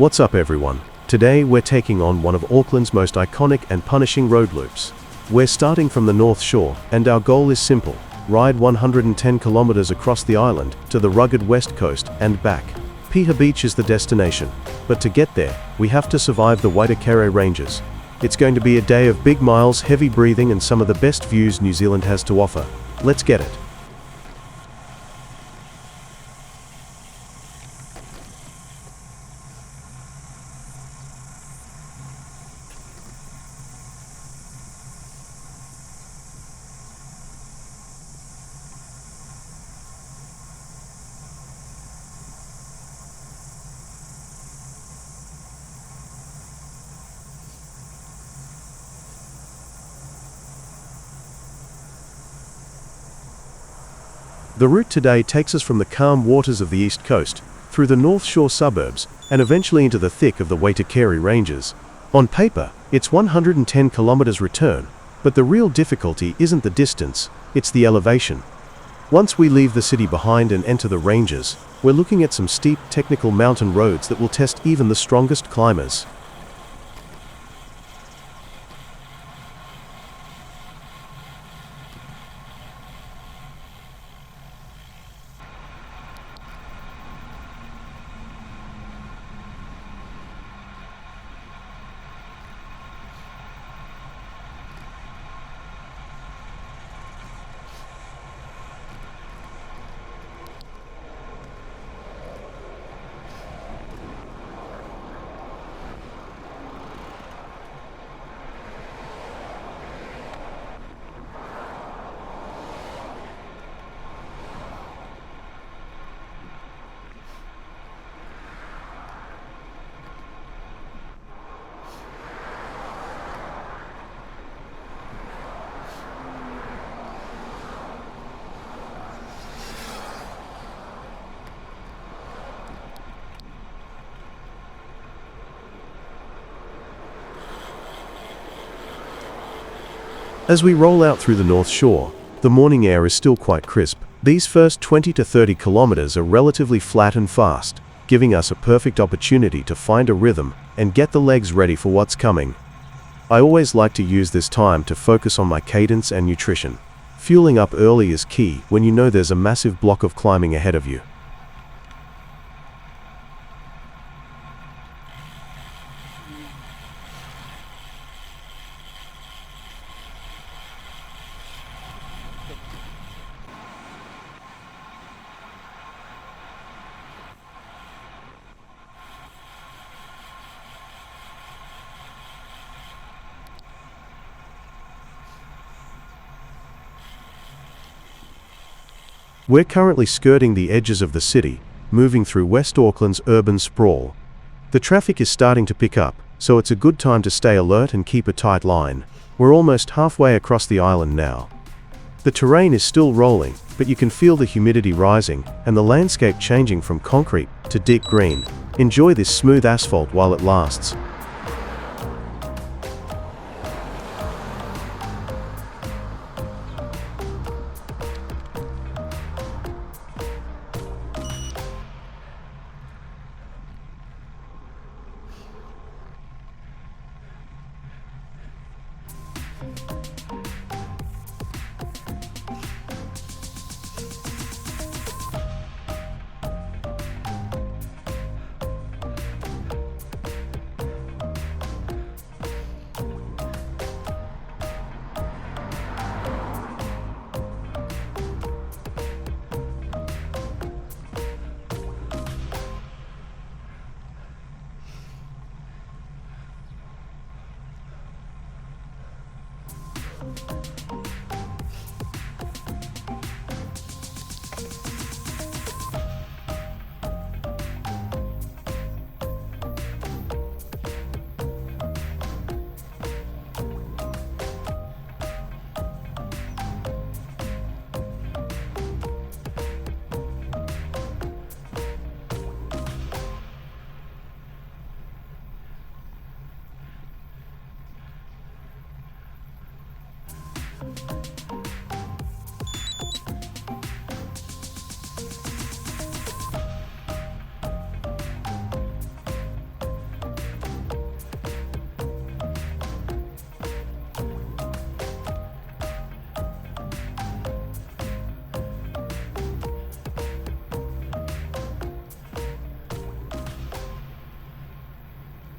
What's up everyone? Today we're taking on one of Auckland's most iconic and punishing road loops. We're starting from the North Shore, and our goal is simple: ride 110 kilometers across the island to the rugged west coast and back. Piha Beach is the destination, but to get there, we have to survive the Waitakere Ranges. It's going to be a day of big miles, heavy breathing, and some of the best views New Zealand has to offer. Let's get it. The route today takes us from the calm waters of the east coast, through the North Shore suburbs, and eventually into the thick of the Waitakere Ranges. On paper, it's 110 kilometers return, but the real difficulty isn't the distance, it's the elevation. Once we leave the city behind and enter the ranges, we're looking at some steep, technical mountain roads that will test even the strongest climbers. As we roll out through the North Shore, the morning air is still quite crisp. These first 20 to 30 kilometers are relatively flat and fast, giving us a perfect opportunity to find a rhythm and get the legs ready for what's coming. I always like to use this time to focus on my cadence and nutrition. Fueling up early is key when you know there's a massive block of climbing ahead of you. We're currently skirting the edges of the city, moving through West Auckland's urban sprawl. The traffic is starting to pick up, so it's a good time to stay alert and keep a tight line. We're almost halfway across the island now. The terrain is still rolling, but you can feel the humidity rising and the landscape changing from concrete to deep green. Enjoy this smooth asphalt while it lasts.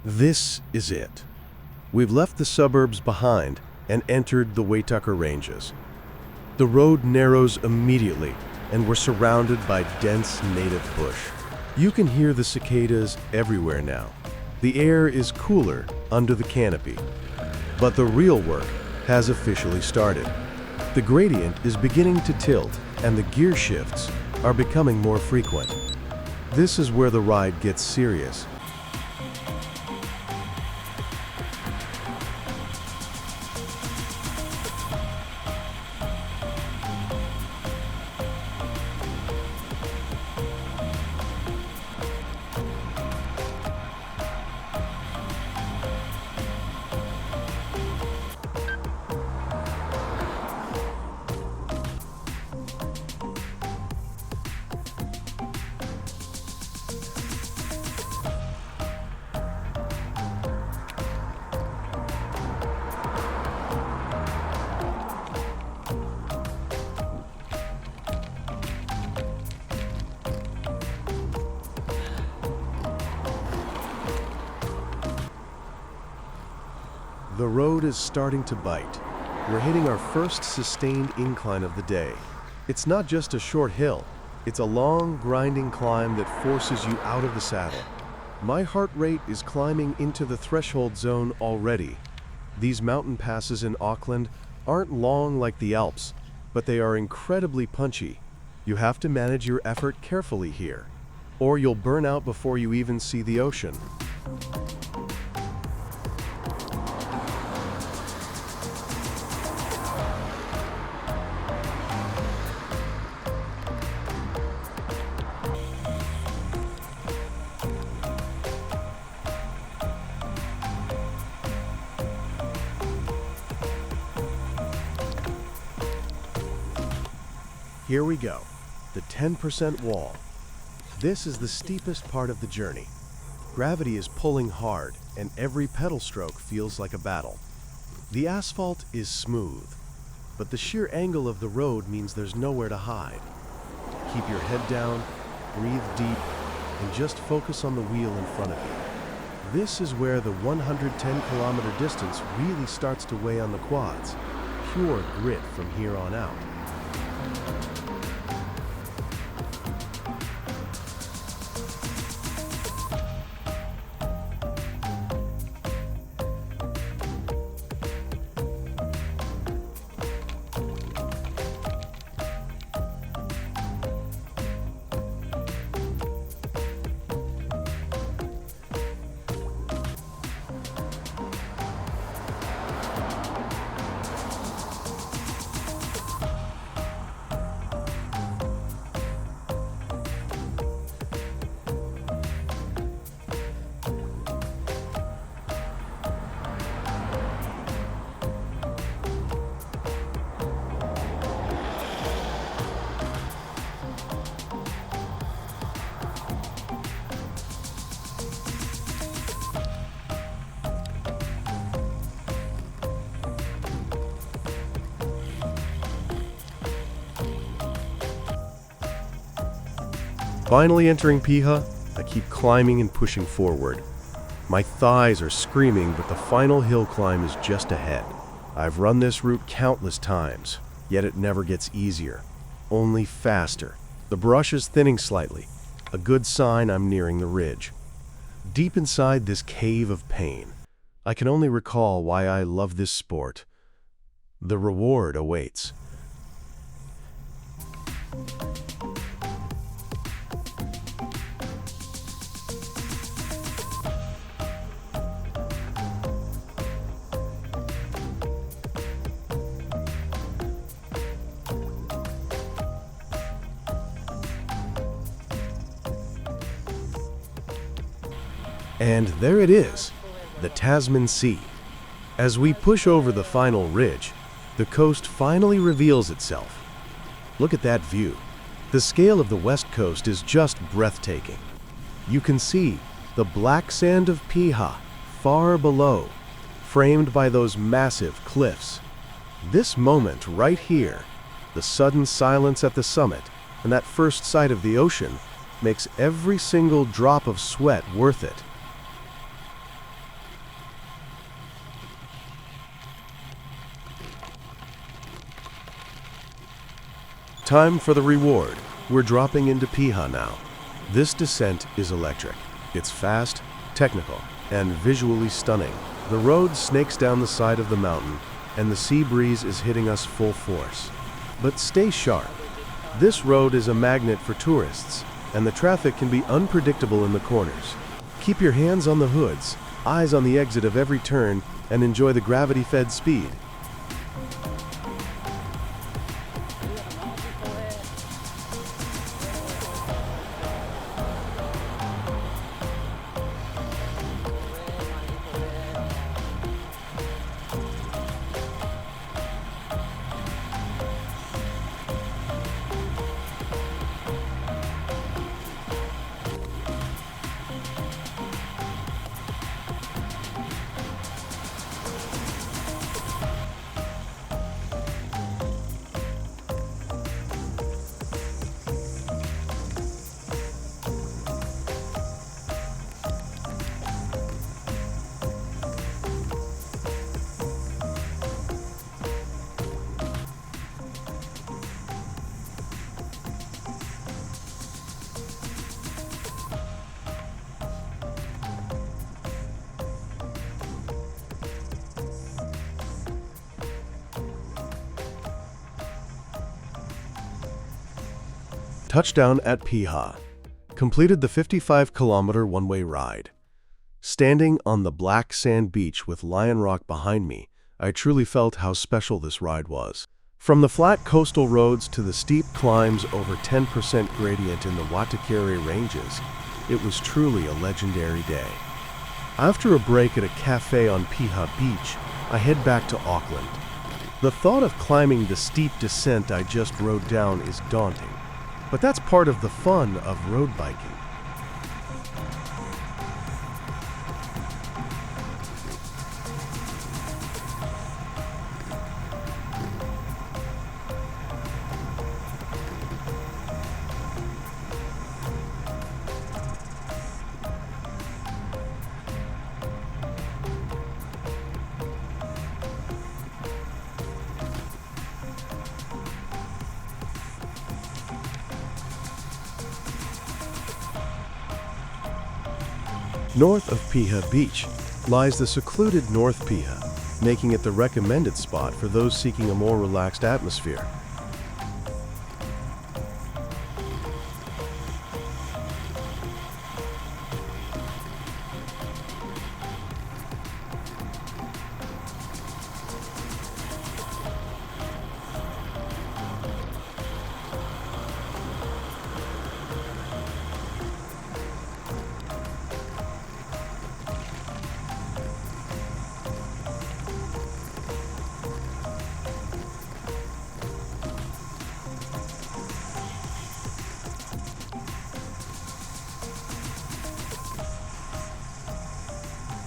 This is it. We've left the suburbs behind and entered the Waitakere Ranges. The road narrows immediately, and we're surrounded by dense native bush. You can hear the cicadas everywhere now. The air is cooler under the canopy. But the real work has officially started. The gradient is beginning to tilt, and the gear shifts are becoming more frequent. This is where the ride gets serious. The road is starting to bite. We're hitting our first sustained incline of the day. It's not just a short hill, it's a long, grinding climb that forces you out of the saddle. My heart rate is climbing into the threshold zone already. These mountain passes in Auckland aren't long like the Alps, but they are incredibly punchy. You have to manage your effort carefully here, or you'll burn out before you even see the ocean. Here we go, the 10% wall. This is the steepest part of the journey. Gravity is pulling hard, and every pedal stroke feels like a battle. The asphalt is smooth, but the sheer angle of the road means there's nowhere to hide. Keep your head down, breathe deep, and just focus on the wheel in front of you. This is where the 110-kilometer distance really starts to weigh on the quads. Pure grit from here on out. Finally entering Piha, I keep climbing and pushing forward. My thighs are screaming, but the final hill climb is just ahead. I've run this route countless times, yet it never gets easier, only faster. The brush is thinning slightly, a good sign I'm nearing the ridge. Deep inside this cave of pain, I can only recall why I love this sport. The reward awaits. And there it is, the Tasman Sea. As we push over the final ridge, the coast finally reveals itself. Look at that view. The scale of the west coast is just breathtaking. You can see the black sand of Piha far below, framed by those massive cliffs. This moment right here, the sudden silence at the summit, and that first sight of the ocean, makes every single drop of sweat worth it. Time for the reward. We're dropping into Piha now. This descent is electric. It's fast, technical, and visually stunning. The road snakes down the side of the mountain, and the sea breeze is hitting us full force. But stay sharp. This road is a magnet for tourists, and the traffic can be unpredictable in the corners. Keep your hands on the hoods, eyes on the exit of every turn, and enjoy the gravity-fed speed. Touchdown at Piha. Completed the 55-kilometer one-way ride. Standing on the black sand beach with Lion Rock behind me, I truly felt how special this ride was. From the flat coastal roads to the steep climbs over 10% gradient in the Waitakere Ranges, it was truly a legendary day. After a break at a cafe on Piha Beach, I head back to Auckland. The thought of climbing the steep descent I just rode down is daunting. But that's part of the fun of road biking. North of Piha Beach lies the secluded North Piha, making it the recommended spot for those seeking a more relaxed atmosphere.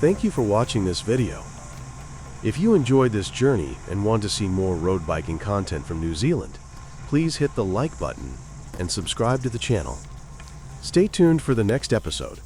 Thank you for watching this video. If you enjoyed this journey and want to see more road biking content from New Zealand, please hit the like button and subscribe to the channel. Stay tuned for the next episode.